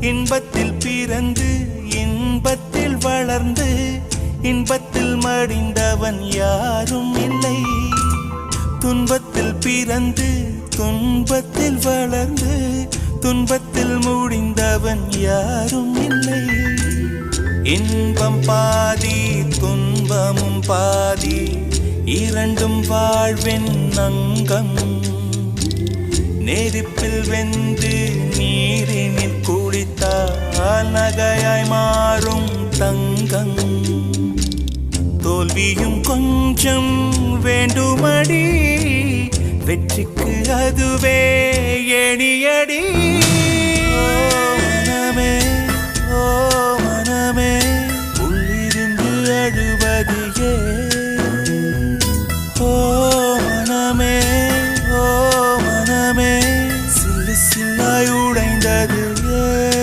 இன்பத்தில் பிறந்து இன்பத்தில் வளர்ந்து இன்பத்தில் மடிந்தவன் யாரும் இல்லை. துன்பத்தில் பிறந்து துன்பத்தில் வளர்ந்து துன்பத்தில் முடிந்தவன் யாரும் இல்லை. இன்பம் பாதி துன்பமும் பாதி இரண்டும் வாழ்வின் அங்கம். நெருப்பில் வெந்து நீரினில் குளித்தால் நகையாய் மாறும் தங்கம். தோல்வியும் கொஞ்சம் வேண்டுமடி, வெற்றிக்கு அதுவே எணியடி.